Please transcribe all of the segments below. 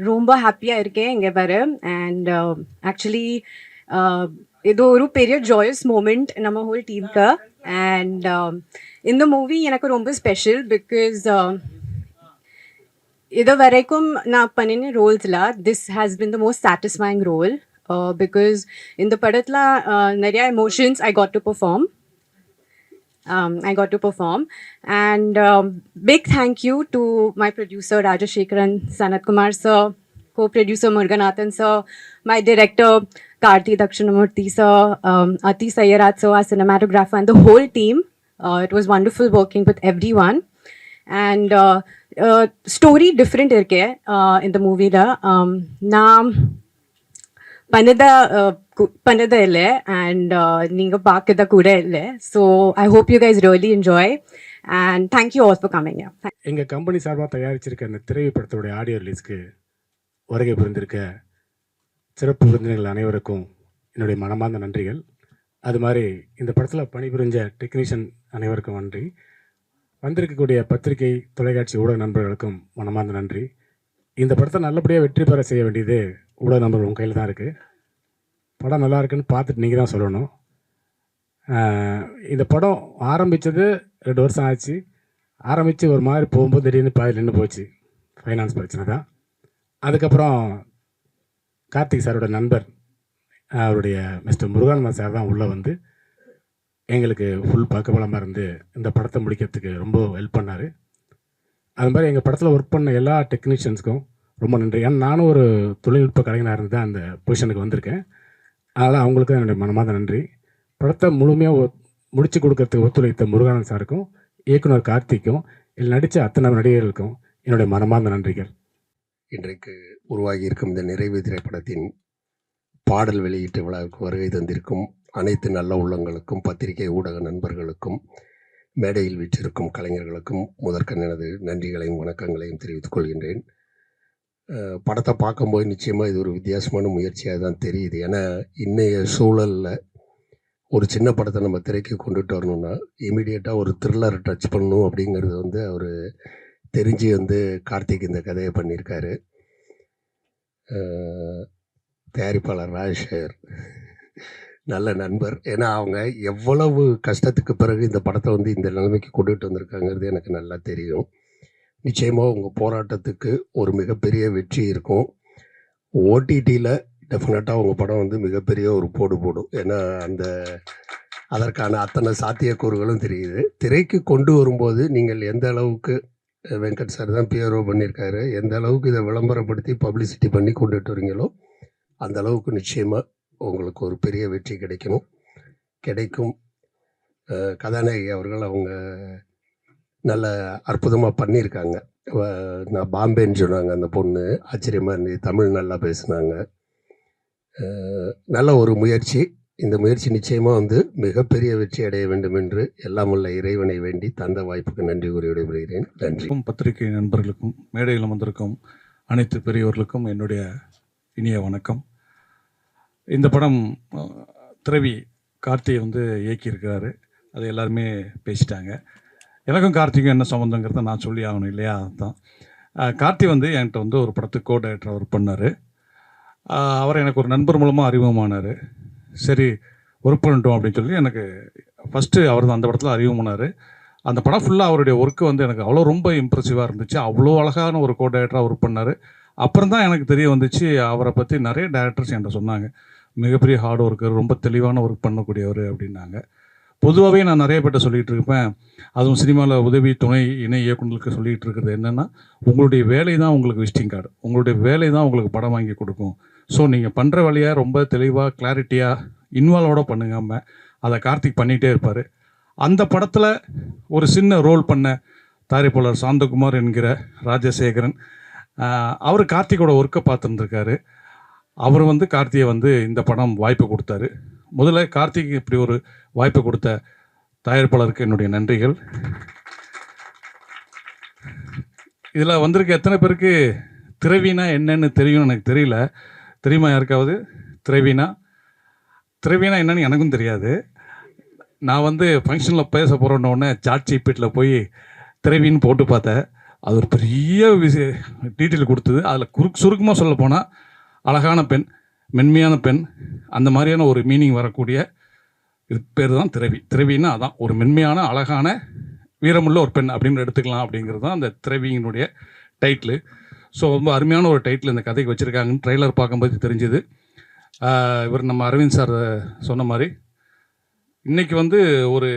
ரொம்ப ஹாப்பியா இருக்கேன் இங்க வர. அண்ட் ஆக்சுவலி இது ஒரு பெரிய ஜாயஸ் மூமெண்ட் நம்ம ஹோல் டீமுக்கு. அண்ட் இந்த மூவி எனக்கு ரொம்ப ஸ்பெஷல் பிகாஸ் இது வரைக்கும் நான் பண்ணின ரோல்ஸில் this has been the most satisfying role because இந்த படத்தில் நிறையா emotions I got to perform. I got to perform. And big thank you to my producer Rajashekaran, Sanat Kumar sir, co-producer Muruganathan sir, my director Karthi Dakshinamurthy sir, Ati Sayyaraj sir, our cinematographer, and the whole team. It was wonderful working with everyone. And story different irke in the movie la. பண்ணதே இல்லை and நீங்கள் பார்க்கத கூட இல்லை. So I hope you guys really enjoy and thank you all for coming. எங்கள் company சார்பாக தயாரிச்சிருக்க இந்த திரைப்படத்துடைய audio ரிலீஸ்க்கு வருகை புரிந்திருக்க சிறப்பு விருந்தினர்கள் அனைவருக்கும் என்னுடைய மனமார்ந்த நன்றிகள். அது மாதிரி இந்த படத்தில் பணிபுரிஞ்ச டெக்னீஷியன் அனைவருக்கும் நன்றி. வந்திருக்கக்கூடிய பத்திரிகை தொலைக்காட்சி ஊடக நண்பர்களுக்கும் மனமார்ந்த நன்றி. இந்த படத்தை நல்லபடியாக வெற்றி பெற செய்ய வேண்டியது ஊடக நண்பர்கள் உங்கள் கையில் தான் இருக்குது. படம் நல்லா இருக்குன்னு பார்த்துட்டு நீங்கள் தான் சொல்லணும். இந்த படம் ஆரம்பித்தது 2 வருஷம் ஆச்சு. ஆரம்பித்து ஒரு மாதிரி போகும்போது திடீர்னு பாதி நின்று போச்சு. ஃபைனான்ஸ் பிரச்சனை தான். அதுக்கப்புறம் கார்த்திக் சாரோட நண்பர் அவருடைய மிஸ்டர் முருகானந்தன் சார் தான் உள்ளே வந்து எங்களுக்கு ஃபுல் பக்கபலமாக இருந்து இந்த படத்தை முடிக்கிறதுக்கு ரொம்ப ஹெல்ப் பண்ணார். அது மாதிரி எங்கள் படத்தில் ஒர்க் பண்ண எல்லா டெக்னீஷியன்ஸ்க்கும் ரொம்ப நன்றி. ஏன்னா நானும் ஒரு தொழில்நுட்ப கலைஞனாக இருந்து தான் அந்த பொசிஷனுக்கு வந்திருக்கேன். அதனால் அவங்களுக்கு என்னுடைய மனமார்ந்த நன்றி. படத்தை முழுமையாக முடித்து கொடுக்கறதுக்கு ஒத்துழைத்த முருகானந்த் சாருக்கும் இயக்குனர் கார்த்திக்கும் இதில் நடித்த அத்தனை நடிகர்களுக்கும் என்னுடைய மனமார்ந்த நன்றிகள். இன்றைக்கு உருவாகி இருக்கும் இந்த நிறைவு திரைப்படத்தின் பாடல் வெளியீட்டு விழாவுக்கு வருகை தந்திருக்கும் அனைத்து நல்ல உள்ளங்களுக்கும், பத்திரிகை ஊடக நண்பர்களுக்கும், மேடையில் வீற்றிருக்கும் கலைஞர்களுக்கும் முதற்கண் எனது நன்றிகளையும் வணக்கங்களையும் தெரிவித்துக் கொள்கின்றேன். படத்தை பார்க்கும்போது நிச்சயமாக இது ஒரு வித்தியாசமான முயற்சியாக தான் தெரியுது. ஏன்னா இன்றைய சூழலில் ஒரு சின்ன படத்தை நம்ம திரைக்கு கொண்டுட்டு வரணும்னா இமீடியட்டாக ஒரு த்ரில்லரை டச் பண்ணணும் அப்படிங்கிறது வந்து அவர் தெரிஞ்சு வந்து கார்த்திக் இந்த கதையை பண்ணியிருக்காரு. தயாரிப்பாளர் ராஜேஷர் நல்ல நண்பர். ஏன்னா அவங்க எவ்வளவு கஷ்டத்துக்கு பிறகு இந்த படத்தை வந்து இந்த நிலைமைக்கு கொண்டுட்டு வந்திருக்காங்கிறது எனக்கு நல்லா தெரியும். நிச்சயமாக உங்கள் போராட்டத்துக்கு ஒரு மிகப்பெரிய வெற்றி இருக்கும். ஓடிடியில் டெஃபினட்டாக உங்கள் படம் வந்து மிகப்பெரிய ஒரு போடு போடும். ஏன்னா அதற்கான அத்தனை சாத்தியக்கூறுகளும் தெரியுது. திரைக்கு கொண்டு வரும்போது நீங்கள் எந்த அளவுக்கு, வெங்கட் சார் தான் பிஆர்ஓ பண்ணியிருக்காரு, எந்த அளவுக்கு இதை விளம்பரப்படுத்தி பப்ளிசிட்டி பண்ணி கொண்டுட்டு வரீங்களோ அந்த அளவுக்கு நிச்சயமாக உங்களுக்கு ஒரு பெரிய வெற்றி கிடைக்கும். கதாநாயகி அவர்கள் அவங்க நல்ல அற்புதமாக பண்ணியிருக்காங்க. நான் பாம்பேன்னு சொன்னாங்க அந்த பொண்ணு, ஆச்சரியமாக இருந்தது. தமிழ் நல்லா பேசுனாங்க. நல்ல ஒரு முயற்சி. இந்த முயற்சி நிச்சயமாக வந்து மிகப்பெரிய வெற்றி அடைய வேண்டும் என்று எல்லாம் உள்ள இறைவனை வேண்டி தந்த வாய்ப்புக்கு நன்றி கூறி விடைபெறுகிறேன். நன்றி. பத்திரிகை நண்பர்களுக்கும் மேடையில் வந்திருக்கும் அனைத்து பெரியவர்களுக்கும் என்னுடைய இனிய வணக்கம். இந்த படம் திரவி கார்த்தியை வந்து இயக்கியிருக்கிறாரு. அது எல்லாருமே பேசிட்டாங்க. எனக்கும் கார்த்திக்கும் என்ன சம்மந்தங்கிறத நான் சொல்லி ஆகணும் இல்லையா? அதுதான். கார்த்தி வந்து என்கிட்ட வந்து ஒரு படத்துக்கு கோ டைரக்டர் ஒர்க் பண்ணார். அவர் எனக்கு ஒரு நண்பர் மூலமாக அறிமுகமானார். சரி ஒர்க் பண்ணிட்டோம் அப்படின்னு சொல்லி எனக்கு ஃபஸ்ட்டு அவர் தான் அந்த படத்தில் அறிமுகமானார். அந்த படம் ஃபுல்லாக அவருடைய ஒர்க்கு வந்து எனக்கு அவ்வளோ ரொம்ப இம்ப்ரெசிவாக இருந்துச்சு. அவ்வளோ அழகான ஒரு கோ டைரக்டராக ஒர்க் பண்ணார். அப்புறம் தான் எனக்கு தெரிய வந்துச்சு அவரை பற்றி நிறைய டைரக்டர்ஸ் என்கிட்ட சொன்னாங்க. மிகப்பெரிய ஹார்ட் ஒர்க்கர், ரொம்ப தெளிவான ஒர்க் பண்ணக்கூடியவர் அப்படின்னாங்க. பொதுவாகவே நான் நிறைய பேர்ட்ட சொல்லிகிட்டு இருப்பேன். அதுவும் சினிமாவில் உதவி துணை இணை இயக்குநர்களுக்கு சொல்லிகிட்டு இருக்கிறது என்னென்னா, உங்களுடைய வேலை தான் உங்களுக்கு விசிட்டிங் கார்டு, உங்களுடைய வேலை தான் உங்களுக்கு படம் வாங்கி கொடுக்கும். ஸோ நீங்கள் பண்ணுற வேலையாக ரொம்ப தெளிவாக கிளாரிட்டியாக இன்வால்வோட பண்ணுங்காமல் அதை கார்த்திக் பண்ணிகிட்டே இருப்பார். அந்த படத்தில் ஒரு சின்ன ரோல் பண்ண தயாரிப்பாளர் சாந்தகுமார் என்கிற ராஜசேகரன், அவர் கார்த்திகோட ஒர்க்கை பார்த்துருந்துருக்காரு. அவர் வந்து கார்த்தியை வந்து இந்த படம் வாய்ப்பு கொடுத்தாரு. முதல்ல கார்த்திக் இப்படி ஒரு வாய்ப்பு கொடுத்த தயாரிப்பாளருக்கு என்னுடைய நன்றிகள். இதில் வந்திருக்க எத்தனை பேருக்கு திரவினா என்னன்னு தெரியும்னு எனக்கு தெரியல. தெரியுமா யாருக்காவது? திரவினா என்னன்னு எனக்கும் தெரியாது. நான் வந்து ஃபங்க்ஷனில் பேச போகிறோன்னொடனே சாட் ஜிபிடியில் போய் திரவின்னு போட்டு பார்த்தேன். அது ஒரு பெரிய டீட்டெயில் கொடுத்தது. அதில் சுருக்கமாக சொல்ல போனால் அழகான பெண், மென்மையான பெண், அந்த மாதிரியான ஒரு மீனிங் வரக்கூடிய இது பேர் தான் திரவி. திரவின்னா அதான் ஒரு மென்மையான அழகான வீரமுள்ள ஒரு பெண் அப்படின்னு எடுத்துக்கலாம் அப்படிங்கிறது தான் அந்த திரவியினுடைய டைட்டில். ஸோ ரொம்ப அருமையான ஒரு டைட்டில் இந்த கதைக்கு வச்சுருக்காங்கன்னு ட்ரெய்லர் பார்க்கும்போது தெரிஞ்சுது. இவர் நம்ம அரவிந்த் சார் சொன்ன மாதிரி இன்றைக்கி வந்து ஒரு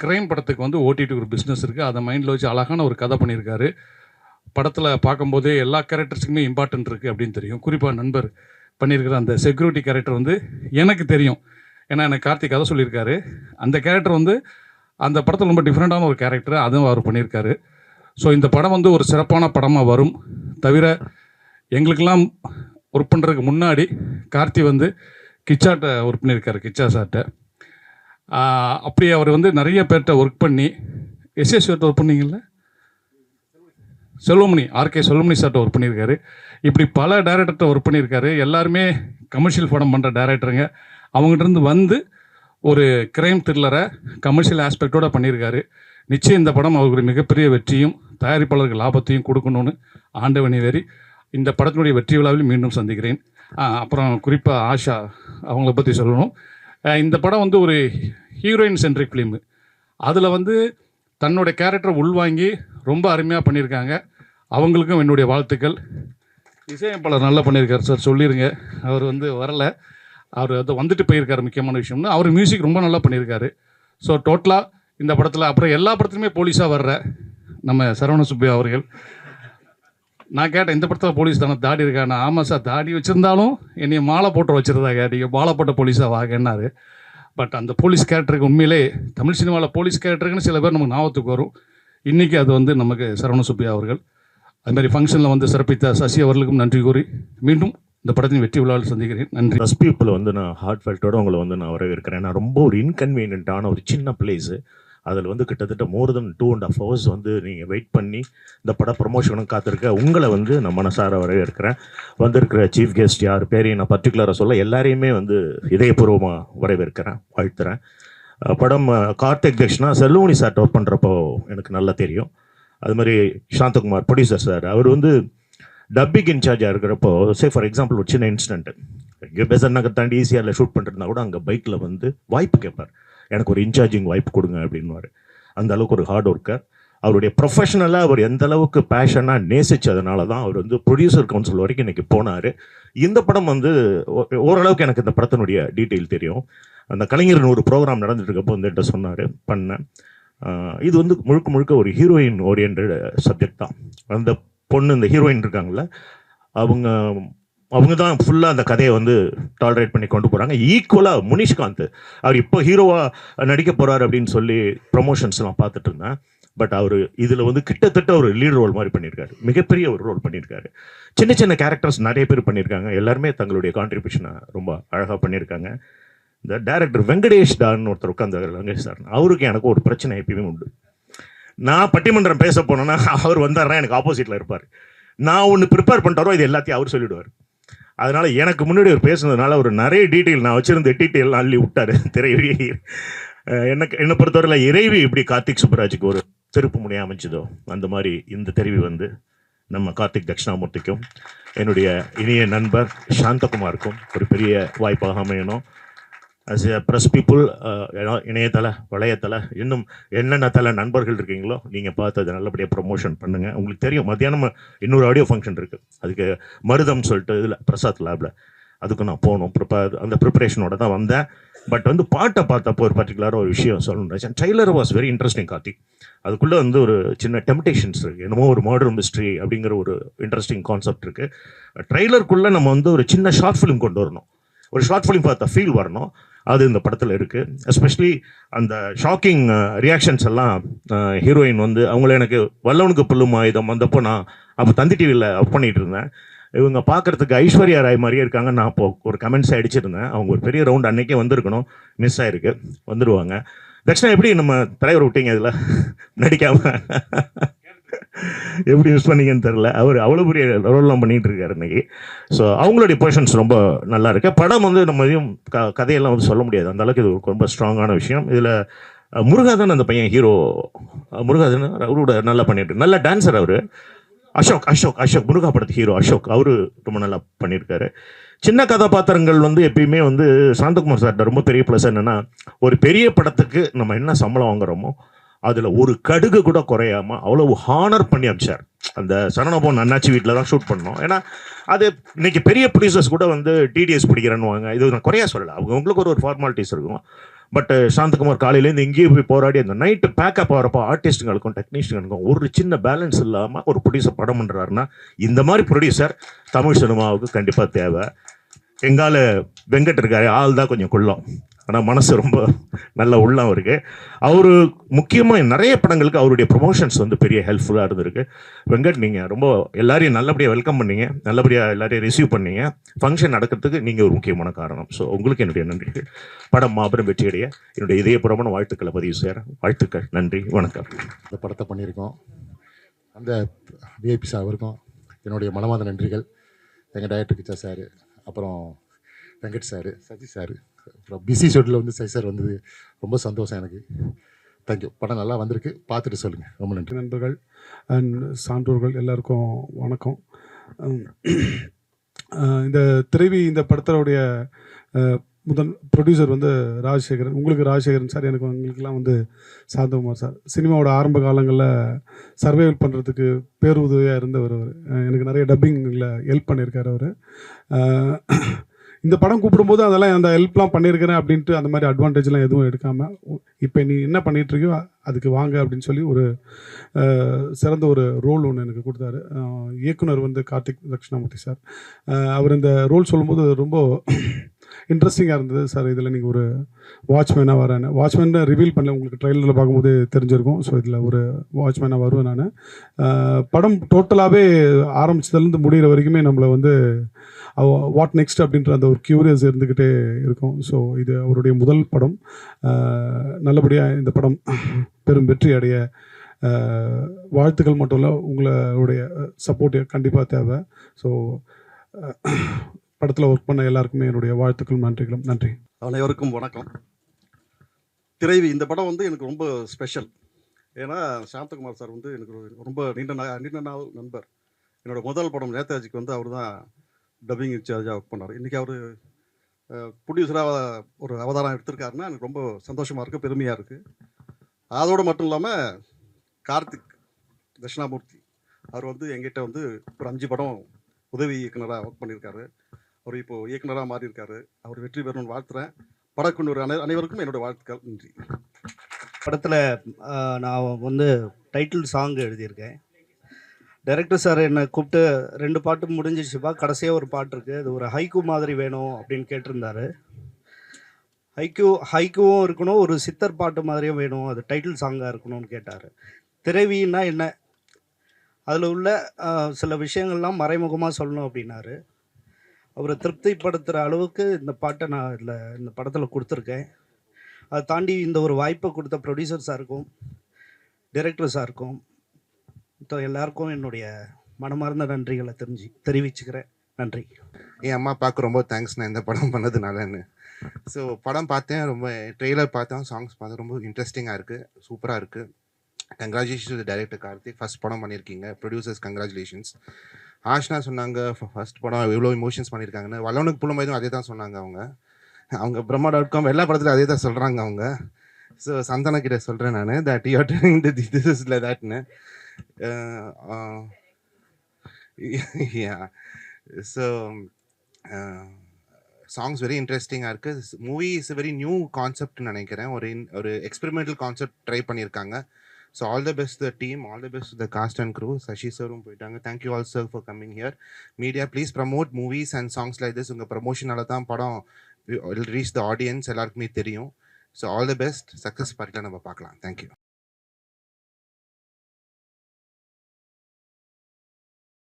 கிரைம் படத்துக்கு வந்து ஓடிடி ஒரு பிஸ்னஸ் இருக்குது, அதை மைண்டில் வச்சு அழகான ஒரு கதை பண்ணியிருக்காரு. படத்தில் பார்க்கும்போதே எல்லா கேரக்டர்ஸுக்குமே இம்பார்ட்டன்ட் இருக்குது அப்படின்னு தெரியும். குறிப்பாக நண்பர் பண்ணியிருக்கிற அந்த செக்யூரிட்டி கேரக்டர் வந்து எனக்கு தெரியும், ஏன்னா எனக்கு கார்த்திக் கதை சொல்லியிருக்காரு. அந்த கேரக்டர் வந்து அந்த படத்தில் ரொம்ப டிஃப்ரெண்ட்டான ஒரு கேரக்டர், அதுவும் அவர் பண்ணியிருக்காரு. ஸோ இந்த படம் வந்து ஒரு சிறப்பான படமாக வரும். தவிர எங்களுக்கெல்லாம் ஒர்க் பண்ணுறதுக்கு முன்னாடி கார்த்தி வந்து கிச்சாட்ட ஒர்க் பண்ணியிருக்காரு, கிச்சா சார்ட்ட. அப்படி அவர் வந்து நிறைய பேர்கிட்ட ஒர்க் பண்ணி எஸ்எஸ்விட்ட ஒர்க் பண்ணிங்கல்ல, செல்வமணி, ஆர்கே செல்வமணி சார்ட்ட ஒர்க் பண்ணியிருக்காரு. இப்படி பல டைரக்டர்கிட்ட ஒர்க் பண்ணியிருக்காரு. எல்லாருமே கமர்ஷியல் படம் பண்ணுற டைரக்டருங்க. அவங்ககிட்டருந்து வந்து ஒரு கிரைம் த்ரில்லரை கமர்ஷியல் ஆஸ்பெக்டோடு பண்ணியிருக்காரு. நிச்சயம் இந்த படம் அவருக்கு மிகப்பெரிய வெற்றியும் தயாரிப்பாளருக்கு லாபத்தையும் கொடுக்கணும்னு ஆண்டவனை வேறி இந்த படத்தினுடைய வெற்றி விழாவில் மீண்டும் சந்திக்கிறேன். அப்புறம் குறிப்பாக ஆஷா அவங்கள பற்றி சொல்லணும். இந்த படம் வந்து ஒரு ஹீரோயின் சென்ட்ரிக் ஃபிலிமு. அதில் வந்து தன்னுடைய கேரக்டரை உள்வாங்கி ரொம்ப அருமையாக பண்ணியிருக்காங்க. அவங்களுக்கும் என்னுடைய வாழ்த்துக்கள். இசையமைப்பாளர் நல்லா பண்ணியிருக்காரு சார், சொல்லிடுங்க. அவர் வந்து வரலை, அவர் வந்து வந்துட்டு போயிருக்காரு. முக்கியமான விஷயம்னு அவர் மியூசிக் ரொம்ப நல்லா பண்ணியிருக்காரு. ஸோ டோட்டலாக இந்த படத்தில் அப்புறம் எல்லா படத்துலையுமே போலீஸாக வர்ற நம்ம சரவண சுப்பையா அவர்கள், நான் கேட்டேன் இந்த படத்தில் போலீஸ் தானே, தாடி இருக்காண்ணா. ஆமாம் சார், தாடி வச்சுருந்தாலும் என்னைய மாலை போட்டு வச்சுருந்தாங்க, நீங்கள் மாலை போட்ட போலீஸாக வாங்கன்னாரு. பட் அந்த போலீஸ் கேரக்டருக்கு உண்மையிலே தமிழ் சினிமாவில் போலீஸ் கேரக்டருக்குன்னு சில பேர் நமக்கு ஞாபகத்துக்கு வரும். இன்றைக்கி அது வந்து நமக்கு சரவண சுப்பையா அவர்கள். அதுமாதிரி ஃபங்க்ஷனில் வந்து சிறப்பித்த சசி அவர்களுக்கும் நன்றி கூறி மீண்டும் இந்த படத்தின் வெற்றி விழாவில் சந்திக்கிறேன். நன்றி. ஃபர்ஸ்ட் பீப்புளை வந்து நான் ஹார்ட் ஃபெல்ட்டோடு உங்களை வந்து நான் வரவேற்கிறேன். நான் ரொம்ப ஒரு இன்கன்வீனியன்ட்டான ஒரு சின்ன பிளேஸு, அதில் வந்து கிட்டத்தட்ட மோர் தென் 2.5 hours வந்து நீங்கள் வெயிட் பண்ணி இந்த பட ப்ரமோஷனும் காத்திருக்க உங்களை வந்து நான் மனசார வரவேற்கிறேன். வந்திருக்கிற சீஃப் கெஸ்ட் யார் பேரையும் நான் பர்டிகுலராக சொல்ல, எல்லாரையுமே வந்து இதயபூர்வமாக வரவேற்கிறேன், வாழ்த்துறேன். படம் கார்த்திக் தக்ஷனா செல்வமணி சார்ட் ஒர்க் பண்ணுறப்போ எனக்கு நல்லா தெரியும். அது மாதிரி சாந்தகுமார் ப்ரொடியூசர் சார், அவர் வந்து டப்பிங் இன்சார்ஜாக இருக்கிறப்போ, சே ஃபார் எக்ஸாம்பிள் ஒரு சின்ன இன்சிடென்ட், இங்கே பெசன் நகர் தாண்டி ஈஸியாக ஷூட் பண்ணுறதுனா கூட அங்கே பைக்கில் வந்து வாய்ப்பு கேட்பார், எனக்கு ஒரு இன்சார்ஜிங் வாய்ப்பு கொடுங்க அப்படின்வார். அந்த அளவுக்கு ஒரு ஹார்ட் ஒர்க்கர். அவருடைய ப்ரொஃபஷனலாக அவர் எந்த அளவுக்கு பேஷனாக நேசித்ததுனால தான் அவர் வந்து ப்ரொடியூசர் கவுன்சில் வரைக்கும் இன்றைக்கி போனார். இந்த படம் வந்து ஓரளவுக்கு எனக்கு இந்த படத்தினுடைய டீட்டெயில் தெரியும். அந்த கலைஞர் ஒரு ப்ரோக்ராம் நடந்துட்டு இருக்கப்போ வந்து என்கிட்ட சொன்னார், பண்ணேன். இது வந்து முழுக்க முழுக்க ஒரு ஹீரோயின் ஓரியன்ட் சப்ஜெக்ட் தான். அந்த பொண்ணு, இந்த ஹீரோயின் இருக்காங்கள்ல, அவங்க தான் ஃபுல்லாக அந்த கதையை வந்து டாலரேட் பண்ணி கொண்டு போகிறாங்க. ஈக்குவலாக முனிஷ்காந்த் அவர் இப்போ ஹீரோவாக நடிக்க போகிறார் அப்படின்னு சொல்லி ப்ரொமோஷன்ஸ்லாம் பார்த்துட்டு இருந்தேன். பட் அவர் இதில் வந்து கிட்டத்தட்ட ஒரு லீட் ரோல் மாதிரி பண்ணியிருக்காரு, மிகப்பெரிய ஒரு ரோல் பண்ணியிருக்காரு. சின்ன சின்ன கேரக்டர்ஸ் நிறைய பேர் பண்ணியிருக்காங்க, எல்லாருமே தங்களுடைய கான்ட்ரிபியூஷனை ரொம்ப அழகாக பண்ணியிருக்காங்க. இந்த டைரக்டர் வெங்கடேஷ் டான்னு ஒருத்தர் உட்காந்து, வெங்கடேஷ் சார், அவருக்கு எனக்கு ஒரு பிரச்சனை எப்பயுமே உண்டு. நான் பட்டிமன்றம் பேச போனேன்னா அவர் வந்தாருன்னா எனக்கு ஆப்போசிட்டில் இருப்பார். நான் ஒன்று ப்ரிப்பேர் பண்ணிட்டாரோ இது எல்லாத்தையும் அவர் சொல்லிவிடுவார். அதனால் எனக்கு முன்னாடி அவர் பேசுனதுனால ஒரு நிறைய டீட்டெயில், நான் வச்சுருந்த டீட்டெயிலாம் அள்ளி விட்டார் திரைவி. என்னை பொறுத்தவரையில் இறைவி இப்படி கார்த்திக் சுப்பராஜுக்கு ஒரு திருப்பு முனையாக அமைச்சதோ, அந்த மாதிரி இந்த தெரிவி வந்து நம்ம கார்த்திக் தட்சிணாமூர்த்திக்கும் என்னுடைய இனிய நண்பர் சாந்தகுமாருக்கும் ஒரு பெரிய வாய்ப்பாக அமையணும். அஸ் எ ப்ரெஸ் பீப்புள், இணையதள வளையத்தள இன்னும் என்னென்ன தலை நண்பர்கள் இருக்கீங்களோ நீங்கள் பார்த்து அதை நல்லபடியாக ப்ரமோஷன் பண்ணுங்கள். உங்களுக்கு தெரியும் மத்தியானம் இன்னொரு ஆடியோ ஃபங்க்ஷன் இருக்குது, அதுக்கு மருதம்னு சொல்லிட்டு இதில் பிரசாத் லேபில், அதுக்கு நான் போகணும். அந்த ப்ரிப்பரேஷனோட தான் வந்தேன். பட் வந்து பாட்டை பார்த்தப்போ ஒரு பர்டிகுலராக ஒரு விஷயம் சொல்லணும். Trailer was very interesting Karthik. அதுக்குள்ளே வந்து ஒரு சின்ன டெம்டேஷன்ஸ் இருக்குது, என்னமோ ஒரு மர்டர் மிஸ்ட்ரி அப்படிங்கிற ஒரு இன்ட்ரெஸ்டிங் கான்செப்ட் இருக்குது. ட்ரெய்லருக்குள்ளே நம்ம வந்து ஒரு சின்ன ஷார்ட் ஃபிலிம் கொண்டு வரணும், ஒரு ஷார்ட் ஃபிலிம் பார்த்த ஃபீல் வரணும். அது இந்த படத்தில் இருக்குது. எஸ்பெஷலி அந்த ஷாக்கிங் ரியாக்ஷன்ஸ் எல்லாம் ஹீரோயின் வந்து அவங்கள எனக்கு வல்லவனுக்கு புல்லும் ஆயுதம் வந்தப்போ நான் அப்போ தந்தி டிவியில் ஒர்க் பண்ணிகிட்டு இருந்தேன். இவங்க பார்க்குறதுக்கு ஐஸ்வர்யா ராய் மாதிரியே இருக்காங்க. நான் இப்போ ஒரு கமெண்ட்ஸ் அடிச்சிருந்தேன், அவங்க ஒரு பெரிய ரவுண்ட் அன்றைக்கே வந்திருக்கணும், மிஸ் ஆகிருக்கு, வந்துடுவாங்க. தட்சிணா எப்படி நம்ம தலைவர் விட்டீங்க இதில் நடிக்காமல், எப்படி மிஸ் பண்ணீங்கன்னு தெரில. அவர் அவ்வளோ பெரிய ரோல்லாம் பண்ணிகிட்டு இருக்காரு இன்னைக்கு. ஸோ அவங்களுடைய பொசிஷன்ஸ் ரொம்ப நல்லா இருக்கு. படம் வந்து நம்ம எதையும் கதையெல்லாம் வந்து சொல்ல முடியாது, அந்த அளவுக்கு இது ரொம்ப ஸ்ட்ராங்கான விஷயம். இதில் முருகாதன் அந்த பையன் ஹீரோ, முருகாதன் அவரோட நல்லா பண்ணிட்டு, நல்ல டான்ஸர் அவர். அசோக் அசோக் அசோக் முருகா படத்து ஹீரோ அசோக், அவரு ரொம்ப நல்லா பண்ணியிருக்காரு. சின்ன கதாபாத்திரங்கள் வந்து எப்பயுமே வந்து சாந்தகுமார் சார்ட்ட ரொம்ப பெரிய ப்ளஸ் என்னன்னா, ஒரு பெரிய படத்துக்கு நம்ம என்ன சம்பளம் வாங்குறோமோ அதில் ஒரு கடுகு கூட குறையாம அவ்வளவு ஹானர் பண்ணி அமிச்சார். அந்த சரணபவன் அண்ணாச்சி வீட்டில் தான் ஷூட் பண்ணோம். ஏன்னா அது இன்னைக்கு பெரிய ப்ரொடியூசர்ஸ் கூட வந்து டிடிஎஸ் பிடிக்கிறேன்னு இது நான் குறையா சொல்லலை, அவங்களுக்கு ஒரு ஃபார்மாலிட்டிஸ் இருக்கும். பட் சாந்தகுமார் காலையிலேருந்து எங்கேயும் போய் போராடி அந்த நைட்டு பேக்கப் ஆகிறப்போ ஆர்டிஸ்ட்டுங்களுக்கும் டெக்னீஷியனுக்கும் ஒரு சின்ன பேலன்ஸ் இல்லாமல் ஒரு ப்ரொடியூசர் படம் பண்ணுறாருன்னா இந்த மாதிரி ப்ரொடியூசர் தமிழ் சினிமாவுக்கு கண்டிப்பாக தேவை. எங்கால வெங்கட் இருக்காரு, ஆள் தான் கொஞ்சம் குள்ளம், ஆனால் மனசு ரொம்ப நல்ல உள்ளம் இருக்கு. அவரு முக்கியமாக நிறைய படங்களுக்கு அவருடைய ப்ரொமோஷன்ஸ் வந்து பெரிய ஹெல்ப்ஃபுல்லாக இருந்திருக்கு. வெங்கட், நீங்கள் ரொம்ப எல்லாரையும் நல்லபடியாக வெல்கம் பண்ணீங்க, நல்லபடியாக எல்லாரையும் ரிசீவ் பண்ணீங்க. ஃபங்க்ஷன் நடக்கிறதுக்கு நீங்கள் ஒரு முக்கியமான காரணம். ஸோ உங்களுக்கு என்னுடைய நன்றிகள். படம் மாபெரும் வெற்றியடைய என்னுடைய இதயபூர்வமான வாழ்த்துக்களை பதிவு செய்கிற வாழ்த்துக்கள். நன்றி, வணக்கம். இந்த படத்தை பண்ணியிருக்கோம். அந்த விஐபி சார் அவருக்கும் என்னுடைய மனமார்ந்த நன்றிகள். எங்கள் டைரக்டர் கிச்சா சார், அப்புறம் வெங்கட் சார், சசி சார், அப்புறம் பிசி ஷெட்யூலில் வந்து சசி சார் வந்தது ரொம்ப சந்தோஷம் எனக்கு. தேங்க்யூ. படம் நல்லா வந்திருக்கு, பார்த்துட்டு சொல்லுங்கள். ரொம்ப நன்றி. நண்பர்கள் அண்ட் சான்றோர்கள் எல்லாருக்கும் வணக்கம். இந்த திரைவி இந்த படத்தோடைய முதல் ப்ரொடியூசர் வந்து ராஜசேகரன். உங்களுக்கு ராஜசேகரன் சார், எனக்கு உங்களுக்கெல்லாம் வந்து சாந்தகுமார் சார். சினிமாவோட ஆரம்ப காலங்களில் சர்வைவல் பண்ணுறதுக்கு பேருதவியாக இருந்தவர் அவர். எனக்கு நிறைய டப்பிங்கில் ஹெல்ப் பண்ணியிருக்கார் அவர். இந்த படம் கூப்பிடும்போது அதெல்லாம் அந்த ஹெல்ப்லாம் பண்ணியிருக்கிறேன் அப்படின்ட்டு அந்த மாதிரி அட்வான்டேஜ்லாம் எதுவும் எடுக்காமல், இப்போ நீ என்ன பண்ணிகிட்ருக்கியோ அதுக்கு வாங்க அப்படின்னு சொல்லி ஒரு சிறந்த ஒரு ரோல் ஒன்று எனக்கு கொடுத்தாரு. இயக்குனர் வந்து கார்த்திக் தட்சிணாமூர்த்தி சார். அவர் இந்த ரோல் சொல்லும்போது ரொம்ப இன்ட்ரெஸ்டிங்காக இருந்தது. சார் இதில் நீங்கள் ஒரு வாட்ச்மேனாக வரேன்னு. வாட்ச்மேனை ரிவீல் பண்ணல, உங்களுக்கு ட்ரெயிலரில் பார்க்கும்போது தெரிஞ்சிருக்கும். ஸோ இதில் ஒரு வாட்ச்மேனாக வருவேன் நான். படம் டோட்டலாகவே ஆரம்பிச்சதுலேருந்து முடிகிற வரைக்குமே நம்மளை வந்து வாட் நெக்ஸ்ட் அப்படின்ற அந்த ஒரு க்யூரியஸ் இருந்துக்கிட்டே இருக்கும். ஸோ இது அவருடைய முதல் படம். நல்லபடியாக இந்த படம் பெரும் வெற்றி அடைய வாழ்த்துக்கள் மட்டும் இல்லை, உங்களுடைய சப்போர்ட் கண்டிப்பாக தேவை. ஸோ படத்தில் ஒர்க் பண்ண எல்லாருக்குமே என்னுடைய வாழ்த்துக்கள் நன்றிகளும். நன்றி. அனைவருக்கும் வணக்கம். திரைவி இந்த படம் வந்து எனக்கு ரொம்ப ஸ்பெஷல். ஏன்னா சாந்தகுமார் சார் வந்து எனக்கு ரொம்ப நீண்ட நாள் நண்பர். என்னோட முதல் படம் நேதாஜிக்கு வந்து அவர் தான் டப்பிங் இன்சார்ஜாக ஒர்க் பண்ணார். இன்றைக்கி அவர் ப்ரொடியூசராக ஒரு அவதாரம் எடுத்திருக்காருன்னா எனக்கு ரொம்ப சந்தோஷமாக இருக்குது, பெருமையாக இருக்குது. அதோடு மட்டும் இல்லாமல் கார்த்திக் தட்சிணாமூர்த்தி அவர் வந்து எங்கிட்ட வந்து ஒரு 5 படம் உதவி இயக்குனராக ஒர்க் பண்ணியிருக்காரு. அவர் இப்போது இயக்குனராக மாறியிருக்காரு. அவர் வெற்றி பெறணும்னு வாழ்த்துறேன். படக்குழு அனைவருக்கும் என்னோடய வாழ்த்துக்கள். நன்றி. படத்தில் நான் வந்து டைட்டில் சாங் எழுதியிருக்கேன். டைரக்டர் சார் என்னை கூப்பிட்டு 2 பாட்டு முடிஞ்சிச்சுப்பா, கடைசியாக ஒரு பாட்டு இருக்குது, அது ஒரு ஹைக்கூ மாதிரி வேணும் அப்படின்னு கேட்டிருந்தாரு. ஹைக்கூவும் இருக்கணும், ஒரு சித்தர் பாட்டு மாதிரியும் வேணும், அது டைட்டில் சாங்காக இருக்கணும்னு கேட்டார். திரைவின்னா என்ன, அதில் உள்ள சில விஷயங்கள்லாம் மறைமுகமாக சொல்லணும் அப்படின்னாரு. அவரை திருப்திப்படுத்துகிற அளவுக்கு இந்த பாட்டை நான் இந்த படத்தில் கொடுத்துருக்கேன். அதை தாண்டி இந்த ஒரு வாய்ப்பை கொடுத்த ப்ரொடியூசர் சாருக்கும் டைரக்டர் சாருக்கும் எல்லாருக்கும் என்னுடைய மனமார்ந்த நன்றிகளை தெரிவிச்சுக்கிறேன். நன்றி. என் அம்மா அப்பாவுக்கு ரொம்ப தேங்க்ஸ் நான் இந்த படம் பண்ணதுனாலன்னு. ஸோ படம் பார்த்தேன், ரொம்ப ட்ரெய்லர் பார்த்தேன், சாங்ஸ் பார்த்தேன், ரொம்ப இன்ட்ரெஸ்டிங்காக இருக்குது, சூப்பராக இருக்குது. Congratulations to director Karthik, first படம் பண்ணியிருக்கீங்க. Producers congratulations. ஆஷ்னா சொன்னாங்க ஃபஸ்ட் படம் எவ்வளோ இமோஷன்ஸ் பண்ணியிருக்காங்கன்னு. வல்லவனுக்கு புலமைதும் அதே தான் சொன்னாங்க அவங்க பிரம்மா.com எல்லா படத்துலையும் அதே தான் சொல்கிறாங்க அவங்க. ஸோ சந்தனா கிட்ட சொல்கிறேன் நான், that you are doing this is like தட்னு. ஸோ சாங்ஸ் வெரி இன்ட்ரெஸ்டிங்காக இருக்குது. மூவி இஸ் வெரி நியூ கான்செப்ட்னு நினைக்கிறேன். ஒரு எக்ஸ்பெரிமெண்டல் கான்செப்ட் ட்ரை பண்ணியிருக்காங்க. So all the best the team, all the best the cast and crew. Sasi சரும் போயிட்டாங்க. Thank you all sir for coming here. Media please promote movies and songs like this. உங்கள் ப்ரமோஷனால தான் படம் ரீச் த ஆடியன்ஸ் எல்லாருக்குமே தெரியும். So all the best, success பார்ட்டியில் நம்ம பார்க்கலாம். தேங்க்யூ.